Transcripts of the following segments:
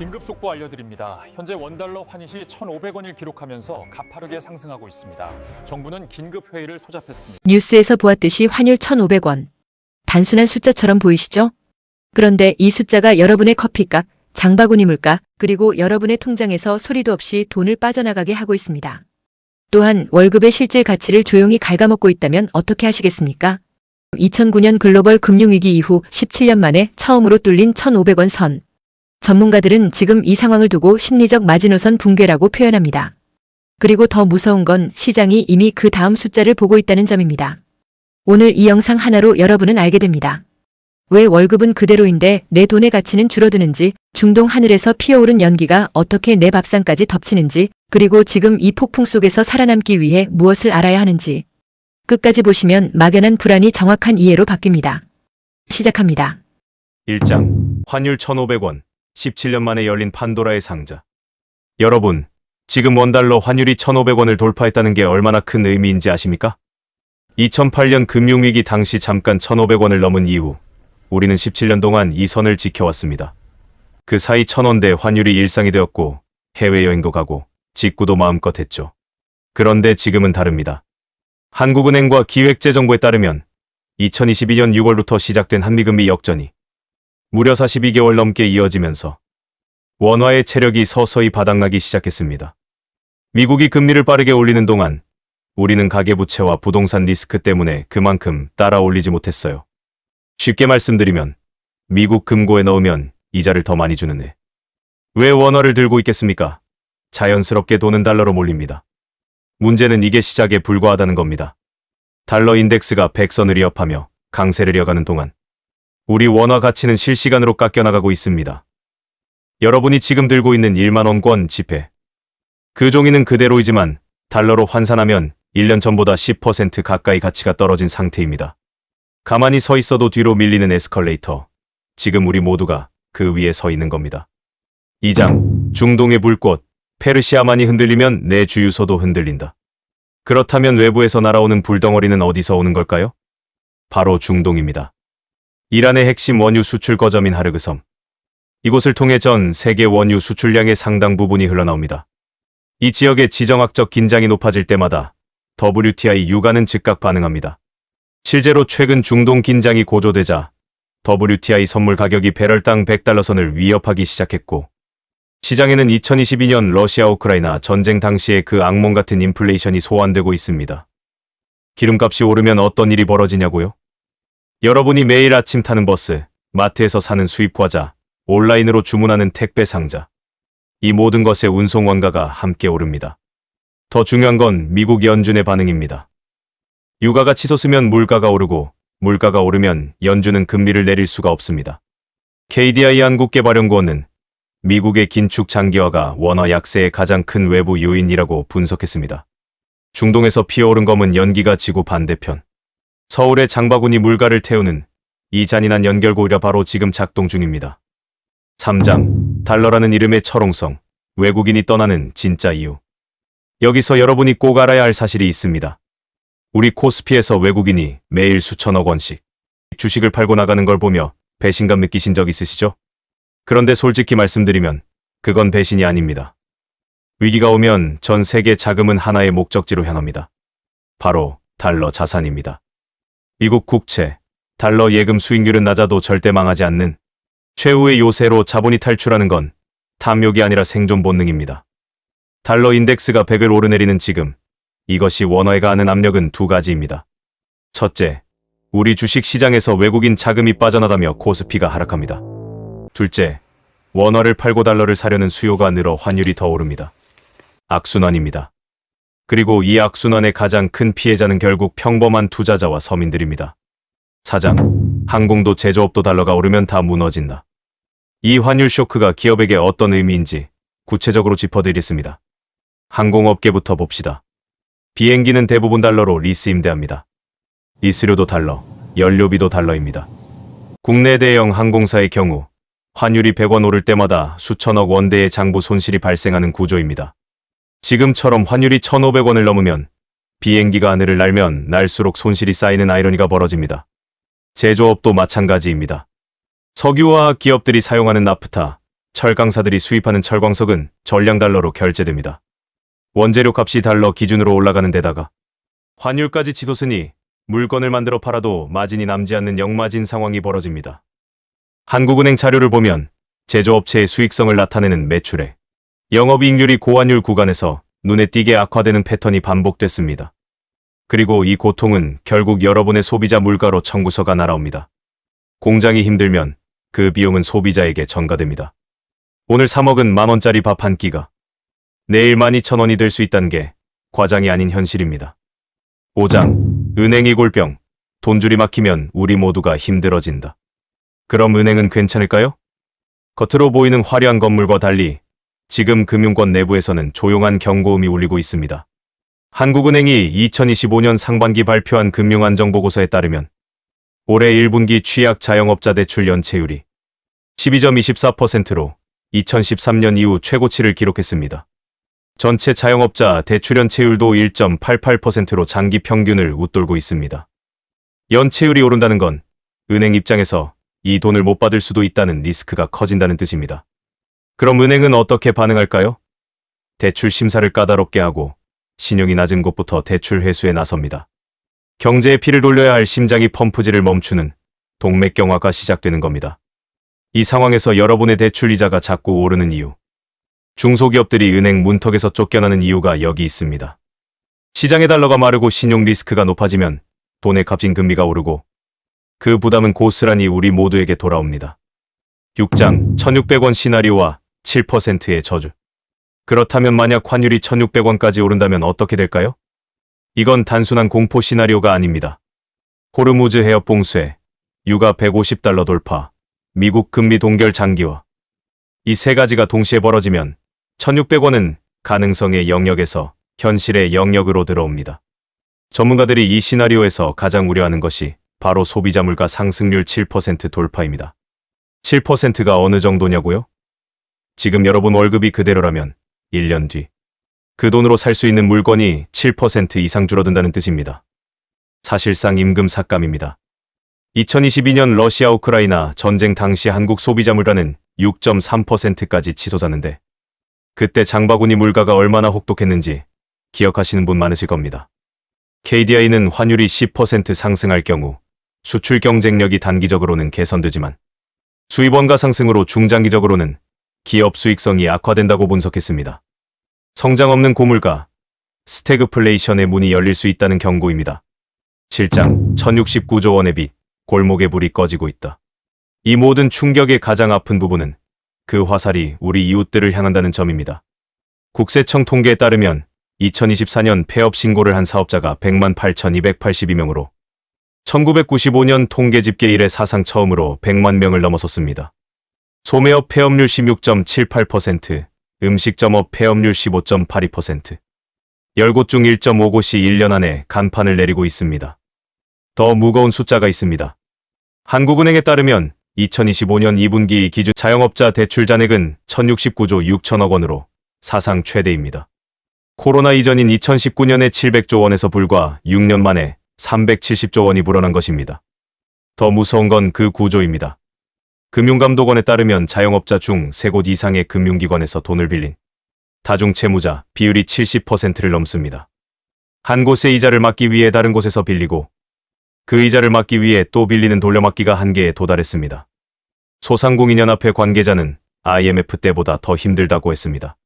긴급 속보 알려드립니다. 현재 원달러 환율이 1,500원을 기록하면서 가파르게 상승하고 있습니다. 정부는 긴급 회의를 소집했습니다. 뉴스에서 보았듯이 환율 1,500원. 단순한 숫자처럼 보이시죠? 그런데 이 숫자가 여러분의 커피값, 장바구니 물가, 그리고 여러분의 통장에서 소리도 없이 돈을 빠져나가게 하고 있습니다. 또한 월급의 실질 가치를 조용히 갉아먹고 있다면 어떻게 하시겠습니까? 2009년 글로벌 금융위기 이후 17년 만에 처음으로 뚫린 1,500원 선. 전문가들은 지금 이 상황을 두고 심리적 마지노선 붕괴라고 표현합니다. 그리고 더 무서운 건 시장이 이미 그 다음 숫자를 보고 있다는 점입니다. 오늘 이 영상 하나로 여러분은 알게 됩니다. 왜 월급은 그대로인데 내 돈의 가치는 줄어드는지, 중동 하늘에서 피어오른 연기가 어떻게 내 밥상까지 덮치는지, 그리고 지금 이 폭풍 속에서 살아남기 위해 무엇을 알아야 하는지. 끝까지 보시면 막연한 불안이 정확한 이해로 바뀝니다. 시작합니다. 1장 환율 1,500원 17년 만에 열린 판도라의 상자. 여러분, 지금 원달러 환율이 1,500원을 돌파했다는 게 얼마나 큰 의미인지 아십니까? 2008년 금융위기 당시 잠깐 1,500원을 넘은 이후 우리는 17년 동안 이 선을 지켜왔습니다. 그 사이 1,000원대 환율이 일상이 되었고 해외여행도 가고 직구도 마음껏 했죠. 그런데 지금은 다릅니다. 한국은행과 기획재정부에 따르면 2022년 6월부터 시작된 한미금리 역전이 무려 42개월 넘게 이어지면서 원화의 체력이 서서히 바닥나기 시작했습니다. 미국이 금리를 빠르게 올리는 동안 우리는 가계부채와 부동산 리스크 때문에 그만큼 따라 올리지 못했어요. 쉽게 말씀드리면 미국 금고에 넣으면 이자를 더 많이 주는 애. 왜 원화를 들고 있겠습니까? 자연스럽게 돈은 달러로 몰립니다. 문제는 이게 시작에 불과하다는 겁니다. 달러 인덱스가 100선을 위협하며 강세를 이어가는 동안 우리 원화 가치는 실시간으로 깎여나가고 있습니다. 여러분이 지금 들고 있는 1만원권 지폐. 그 종이는 그대로이지만 달러로 환산하면 1년 전보다 10% 가까이 가치가 떨어진 상태입니다. 가만히 서 있어도 뒤로 밀리는 에스컬레이터. 지금 우리 모두가 그 위에 서 있는 겁니다. 2장 중동의 불꽃. 페르시아만이 흔들리면 내 주유소도 흔들린다. 그렇다면 외부에서 날아오는 불덩어리는 어디서 오는 걸까요? 바로 중동입니다. 이란의 핵심 원유 수출 거점인 하르그섬. 이곳을 통해 전 세계 원유 수출량의 상당 부분이 흘러나옵니다. 이 지역의 지정학적 긴장이 높아질 때마다 WTI 유가는 즉각 반응합니다. 실제로 최근 중동 긴장이 고조되자 WTI 선물 가격이 배럴당 100달러 선을 위협하기 시작했고, 시장에는 2022년 러시아 우크라이나 전쟁 당시의 그 악몽 같은 인플레이션이 소환되고 있습니다. 기름값이 오르면 어떤 일이 벌어지냐고요? 여러분이 매일 아침 타는 버스, 마트에서 사는 수입과자, 온라인으로 주문하는 택배 상자. 이 모든 것의 운송 원가가 함께 오릅니다. 더 중요한 건 미국 연준의 반응입니다. 유가가 치솟으면 물가가 오르고, 물가가 오르면 연준은 금리를 내릴 수가 없습니다. KDI 한국개발연구원은 미국의 긴축 장기화가 원화 약세의 가장 큰 외부 요인이라고 분석했습니다. 중동에서 피어오른 검은 연기가 지구 반대편. 서울의 장바구니 물가를 태우는 이 잔인한 연결고리가 바로 지금 작동 중입니다. 3장 달러라는 이름의 철옹성. 외국인이 떠나는 진짜 이유. 여기서 여러분이 꼭 알아야 할 사실이 있습니다. 우리 코스피에서 외국인이 매일 수천억 원씩 주식을 팔고 나가는 걸 보며 배신감 느끼신 적 있으시죠? 그런데 솔직히 말씀드리면 그건 배신이 아닙니다. 위기가 오면 전 세계 자금은 하나의 목적지로 향합니다. 바로 달러 자산입니다. 미국 국채, 달러 예금 수익률은 낮아도 절대 망하지 않는 최후의 요새로 자본이 탈출하는 건 탐욕이 아니라 생존 본능입니다. 달러 인덱스가 100을 오르내리는 지금, 이것이 원화에 가하는 압력은 두 가지입니다. 첫째, 우리 주식시장에서 외국인 자금이 빠져나가며 코스피가 하락합니다. 둘째, 원화를 팔고 달러를 사려는 수요가 늘어 환율이 더 오릅니다. 악순환입니다. 그리고 이 악순환의 가장 큰 피해자는 결국 평범한 투자자와 서민들입니다. 4장, 항공도 제조업도 달러가 오르면 다 무너진다. 이 환율 쇼크가 기업에게 어떤 의미인지 구체적으로 짚어드리겠습니다. 항공업계부터 봅시다. 비행기는 대부분 달러로 리스 임대합니다. 리스료도 달러, 연료비도 달러입니다. 국내 대형 항공사의 경우 환율이 100원 오를 때마다 수천억 원대의 장부 손실이 발생하는 구조입니다. 지금처럼 환율이 1,500원을 넘으면 비행기가 하늘을 날면 날수록 손실이 쌓이는 아이러니가 벌어집니다. 제조업도 마찬가지입니다. 석유화학 기업들이 사용하는 나프타, 철강사들이 수입하는 철광석은 전량 달러로 결제됩니다. 원재료 값이 달러 기준으로 올라가는 데다가 환율까지 치솟으니 물건을 만들어 팔아도 마진이 남지 않는 역마진 상황이 벌어집니다. 한국은행 자료를 보면 제조업체의 수익성을 나타내는 매출액, 영업이익률이 고환율 구간에서 눈에 띄게 악화되는 패턴이 반복됐습니다. 그리고 이 고통은 결국 여러분의 소비자 물가로 청구서가 날아옵니다. 공장이 힘들면 그 비용은 소비자에게 전가됩니다. 오늘 3억은 만원짜리 밥 한 끼가 내일 12,000원이 될 수 있다는 게 과장이 아닌 현실입니다. 5장, 은행이 골병, 돈줄이 막히면 우리 모두가 힘들어진다. 그럼 은행은 괜찮을까요? 겉으로 보이는 화려한 건물과 달리 지금 금융권 내부에서는 조용한 경고음이 울리고 있습니다. 한국은행이 2025년 상반기 발표한 금융안정보고서에 따르면 올해 1분기 취약 자영업자 대출 연체율이 12.24%로 2013년 이후 최고치를 기록했습니다. 전체 자영업자 대출 연체율도 1.88%로 장기 평균을 웃돌고 있습니다. 연체율이 오른다는 건 은행 입장에서 이 돈을 못 받을 수도 있다는 리스크가 커진다는 뜻입니다. 그럼 은행은 어떻게 반응할까요? 대출 심사를 까다롭게 하고 신용이 낮은 곳부터 대출 회수에 나섭니다. 경제에 피를 돌려야 할 심장이 펌프질을 멈추는 동맥경화가 시작되는 겁니다. 이 상황에서 여러분의 대출 이자가 자꾸 오르는 이유, 중소기업들이 은행 문턱에서 쫓겨나는 이유가 여기 있습니다. 시장의 달러가 마르고 신용 리스크가 높아지면 돈의 값인 금리가 오르고 그 부담은 고스란히 우리 모두에게 돌아옵니다. 6장 1,600원 시나리오와 7%의 저주. 그렇다면 만약 환율이 1,600원까지 오른다면 어떻게 될까요? 이건 단순한 공포 시나리오가 아닙니다. 호르무즈 해협 봉쇄, 유가 150달러 돌파, 미국 금리 동결 장기화. 이 세 가지가 동시에 벌어지면 1,600원은 가능성의 영역에서 현실의 영역으로 들어옵니다. 전문가들이 이 시나리오에서 가장 우려하는 것이 바로 소비자 물가 상승률 7% 돌파입니다. 7%가 어느 정도냐고요? 지금 여러분 월급이 그대로라면 1년 뒤 그 돈으로 살 수 있는 물건이 7% 이상 줄어든다는 뜻입니다. 사실상 임금 삭감입니다. 2022년 러시아 우크라이나 전쟁 당시 한국 소비자 물가는 6.3%까지 치솟았는데 그때 장바구니 물가가 얼마나 혹독했는지 기억하시는 분 많으실 겁니다. KDI는 환율이 10% 상승할 경우 수출 경쟁력이 단기적으로는 개선되지만 수입원가 상승으로 중장기적으로는 기업 수익성이 악화된다고 분석했습니다. 성장 없는 고물가, 스태그플레이션의 문이 열릴 수 있다는 경고입니다. 7장 1,069조 원의 빚, 골목의 불이 꺼지고 있다. 이 모든 충격의 가장 아픈 부분은 그 화살이 우리 이웃들을 향한다는 점입니다. 국세청 통계에 따르면 2024년 폐업 신고를 한 사업자가 108,282명으로 1995년 통계 집계 이래 사상 처음으로 100만 명을 넘어섰습니다. 소매업 폐업률 16.78%, 음식점업 폐업률 15.82%. 10곳 중 1.5곳이 1년 안에 간판을 내리고 있습니다. 더 무거운 숫자가 있습니다. 한국은행에 따르면 2025년 2분기 기준 자영업자 대출 잔액은 1,069조 6천억 원으로 사상 최대입니다. 코로나 이전인 2019년의 700조 원에서 불과 6년 만에 370조 원이 불어난 것입니다. 더 무서운 건 그 구조입니다. 금융감독원에 따르면 자영업자 중 3곳 이상의 금융기관에서 돈을 빌린 다중채무자 비율이 70%를 넘습니다. 한 곳의 이자를 막기 위해 다른 곳에서 빌리고 그 이자를 막기 위해 또 빌리는 돌려막기가 한계에 도달했습니다. 소상공인연합회 관계자는 IMF 때보다 더 힘들다고 했습니다.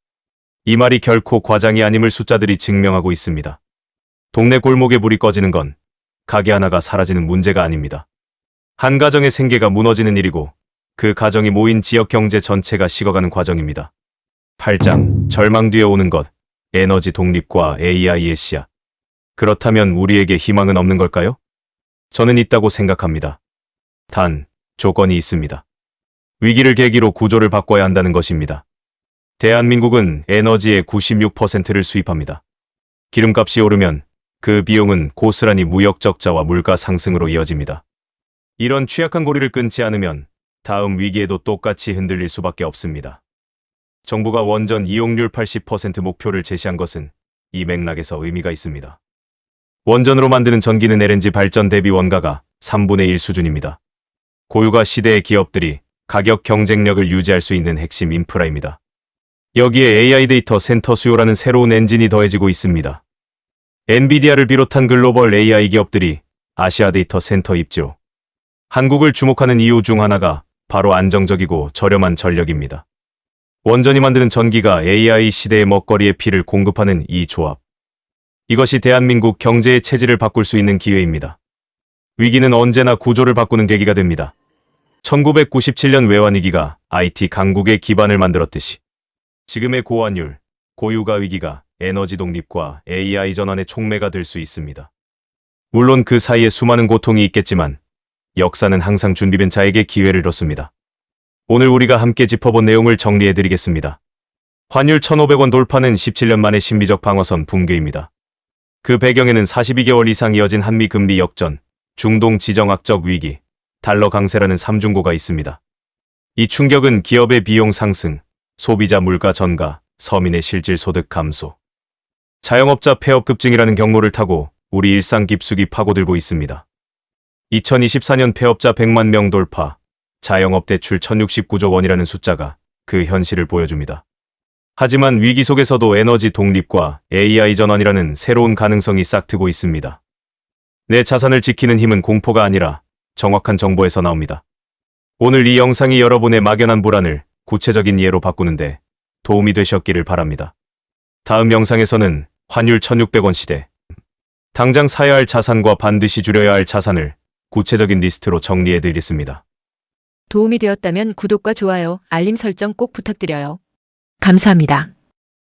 이 말이 결코 과장이 아님을 숫자들이 증명하고 있습니다. 동네 골목에 불이 꺼지는 건 가게 하나가 사라지는 문제가 아닙니다. 한 가정의 생계가 무너지는 일이고 그 가정이 모인 지역 경제 전체가 식어가는 과정입니다. 8장 절망 뒤에 오는 것, 에너지 독립과 AI의 시야. 그렇다면 우리에게 희망은 없는 걸까요? 저는 있다고 생각합니다. 단, 조건이 있습니다. 위기를 계기로 구조를 바꿔야 한다는 것입니다. 대한민국은 에너지의 96%를 수입합니다. 기름값이 오르면 그 비용은 고스란히 무역 적자와 물가 상승으로 이어집니다. 이런 취약한 고리를 끊지 않으면 다음 위기에도 똑같이 흔들릴 수밖에 없습니다. 정부가 원전 이용률 80% 목표를 제시한 것은 이 맥락에서 의미가 있습니다. 원전으로 만드는 전기는 LNG 발전 대비 원가가 3분의 1 수준입니다. 고유가 시대의 기업들이 가격 경쟁력을 유지할 수 있는 핵심 인프라입니다. 여기에 AI 데이터 센터 수요라는 새로운 엔진이 더해지고 있습니다. 엔비디아를 비롯한 글로벌 AI 기업들이 아시아 데이터 센터 입지로 한국을 주목하는 이유 중 하나가 바로 안정적이고 저렴한 전력입니다. 원전이 만드는 전기가 AI 시대의 먹거리에 피를 공급하는 이 조합. 이것이 대한민국 경제의 체질을 바꿀 수 있는 기회입니다. 위기는 언제나 구조를 바꾸는 계기가 됩니다. 1997년 외환위기가 IT 강국의 기반을 만들었듯이 지금의 고환율, 고유가 위기가 에너지 독립과 AI 전환의 촉매가 될 수 있습니다. 물론 그 사이에 수많은 고통이 있겠지만 역사는 항상 준비된 자에게 기회를 줬습니다. 오늘 우리가 함께 짚어본 내용을 정리해드리겠습니다. 환율 1,500원 돌파는 17년 만의 신비적 방어선 붕괴입니다. 그 배경에는 42개월 이상 이어진 한미 금리 역전, 중동 지정학적 위기, 달러 강세라는 삼중고가 있습니다. 이 충격은 기업의 비용 상승, 소비자 물가 전가, 서민의 실질 소득 감소, 자영업자 폐업 급증이라는 경로를 타고 우리 일상 깊숙이 파고들고 있습니다. 2024년 폐업자 100만 명 돌파, 자영업 대출 1,069조 원이라는 숫자가 그 현실을 보여줍니다. 하지만 위기 속에서도 에너지 독립과 AI 전환이라는 새로운 가능성이 싹트고 있습니다. 내 자산을 지키는 힘은 공포가 아니라 정확한 정보에서 나옵니다. 오늘 이 영상이 여러분의 막연한 불안을 구체적인 예로 바꾸는데 도움이 되셨기를 바랍니다. 다음 영상에서는 환율 1,600원 시대, 당장 사야 할 자산과 반드시 줄여야 할 자산을 구체적인 리스트로 정리해드리겠습니다. 도움이 되었다면 구독과 좋아요, 알림 설정 꼭 부탁드려요. 감사합니다.